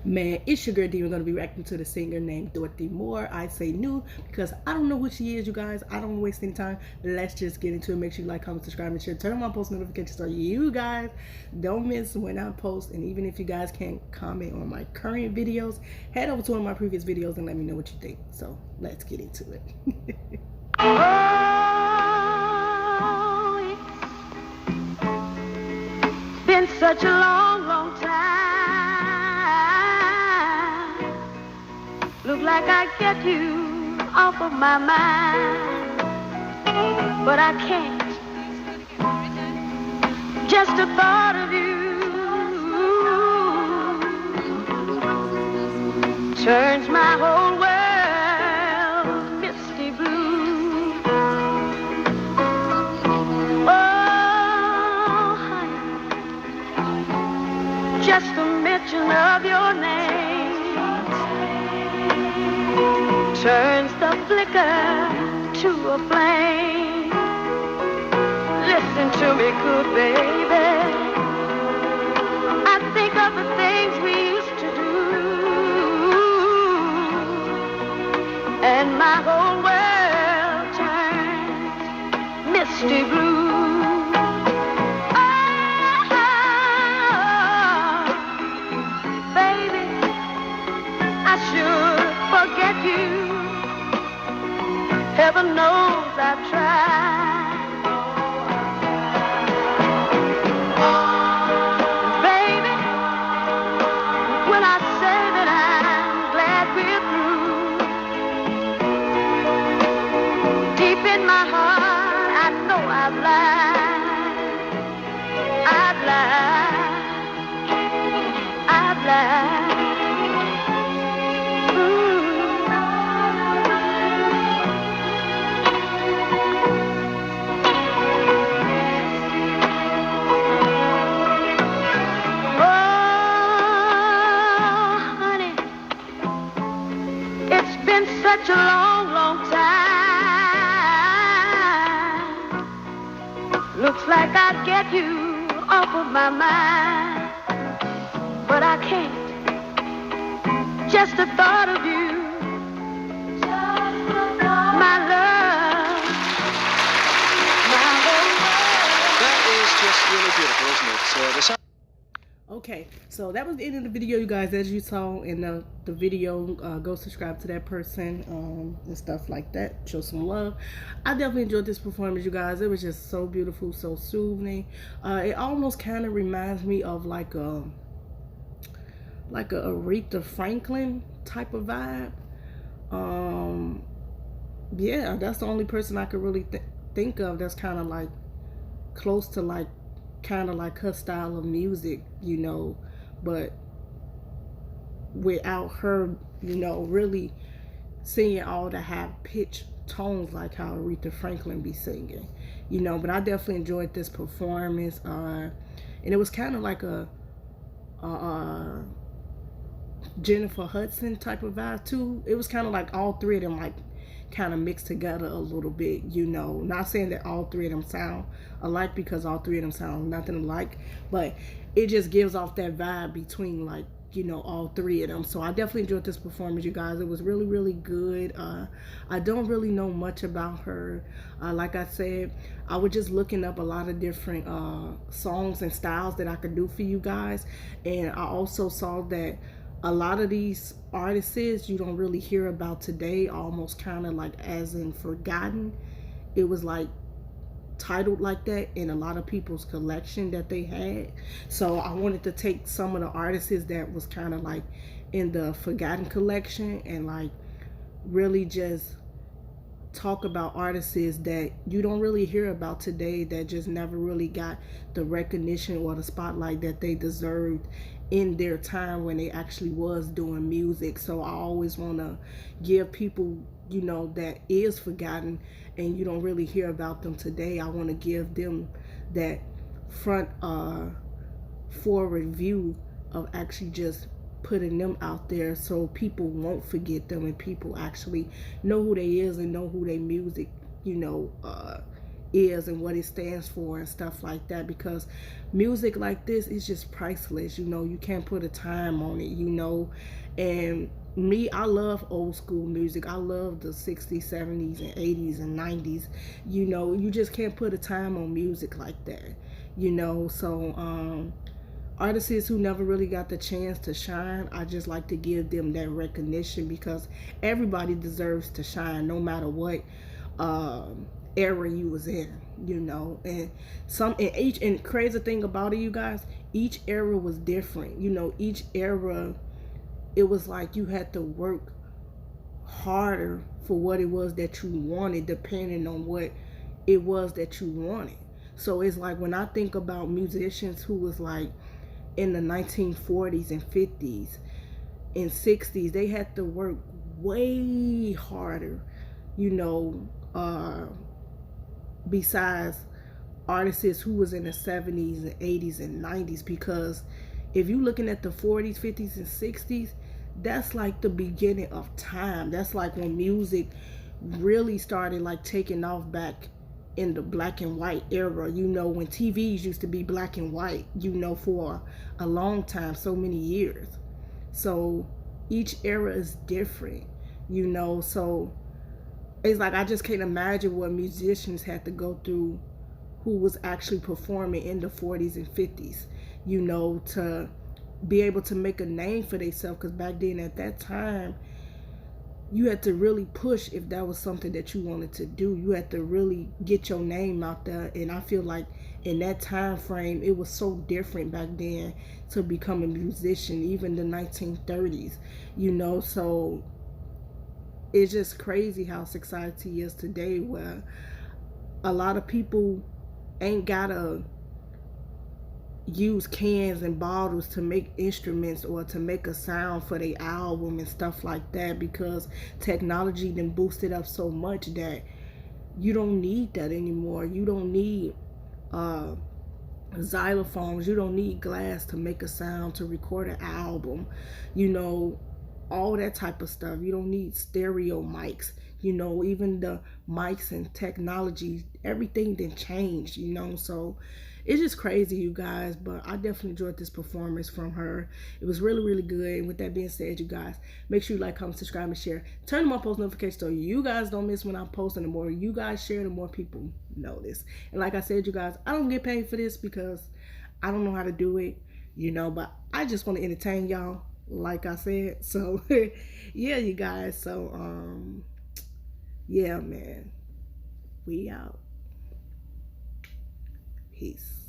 Man, it's your girl D. We're going to be reacting to the singer named Dorothy Moore. I say new because I don't know who she is, you guys. I don't waste any time. Let's just get into it. Make sure you like, comment, subscribe, and share. Turn on my post notifications so you guys don't miss when I post. And even if you guys can't comment on my current videos, head over to one of my previous videos and let me know what you think. So let's get into it. Oh, it's been such a long, long time. Look like I get you off of my mind, but I can't. Just the thought of you turns my whole world misty blue. Oh, honey, just the mention of your name turns the flicker to a flame. Listen to me, good baby. I think of the things we used to do, and my whole world turns misty blue. Oh, baby, I should forget you. Heaven knows I've tried. Baby, when I say that I'm glad we're through, deep in my heart I know I've lied. I've lied. Such a long, long time. Looks like I'd get you off of my mind, but I can't. Just the thought of you, my love, my whole world. That is just really beautiful, isn't it? So Okay, so that was the end of the video, you guys. As you saw in the video, go subscribe to that person and stuff like that. Show some love. I definitely enjoyed this performance, you guys. It was just so beautiful, so soothing. It almost kind of reminds me of like a Aretha Franklin type of vibe. Yeah, that's the only person I could really think of that's kind of like close to like kind of like her style of music, you know, but without her, you know, really singing all the high pitched tones like how Aretha Franklin be singing, you know. But I definitely enjoyed this performance, and it was kind of like a Jennifer Hudson type of vibe too. It was kind of like all three of them like kind of mixed together a little bit, you know. Not saying that all three of them sound alike, because all three of them sound nothing alike, but it just gives off that vibe between, like, you know, all three of them. So I definitely enjoyed this performance, you guys. It was really, really good. I don't really know much about her. Like I said, I was just looking up a lot of different songs and styles that I could do for you guys, and I also saw that a lot of these artists you don't really hear about today, almost kind of like as in forgotten. It was like titled like that in a lot of people's collection that they had. So I wanted to take some of the artists that was kind of like in the forgotten collection and like really just talk about artists that you don't really hear about today, that just never really got the recognition or the spotlight that they deserved in their time when they actually was doing music. So I always want to give people, you know, that is forgotten and you don't really hear about them today, I want to give them that front forward view of actually just putting them out there so people won't forget them and people actually know who they is and know who their music, you know, is and what it stands for and stuff like that, because music like this is just priceless. You know, you can't put a time on it, you know. And me, I love old school music. I love the 60s, 70s, and 80s and 90s. You know, you just can't put a time on music like that, you know. So artists who never really got the chance to shine, I just like to give them that recognition, because everybody deserves to shine no matter what era you was in, you know. And and crazy thing about it, you guys, each era was different, you know. Each era, it was like you had to work harder for what it was that you wanted, depending on what it was that you wanted. So it's like when I think about musicians who was like in the 1940s and 50s and 60s, they had to work way harder, you know, besides artists who was in the 70s and 80s and 90s. Because if you looking at the 40s, 50s, and 60s, that's like the beginning of time. That's like when music really started like taking off back in the black and white era, you know, when TVs used to be black and white, you know, for a long time, so many years. So each era is different, you know. So it's like I just can't imagine what musicians had to go through who was actually performing in the 40s and 50s, you know, to be able to make a name for themselves. Because back then, at that time, you had to really push if that was something that you wanted to do. You had to really get your name out there. And I feel like in that time frame, it was so different back then to become a musician, even the 1930s, you know. So it's just crazy how society is today, where a lot of people ain't gotta use cans and bottles to make instruments or to make a sound for their album and stuff like that, because technology then boosted up so much that you don't need that anymore. You don't need xylophones, you don't need glass to make a sound, to record an album, you know, all that type of stuff. You don't need stereo mics, you know. Even the mics and technology, everything then changed, you know. So it's just crazy, you guys. But I definitely enjoyed this performance from her. It was really, really good. And with that being said, you guys, make sure you like, comment, subscribe, and share. Turn on my post notifications so you guys don't miss when I post. And the more you guys share, the more people know this. And like I said, you guys, I don't get paid for this because I don't know how to do it, you know. But I just want to entertain y'all, like I said. So yeah, you guys. So yeah, man, we out. Peace.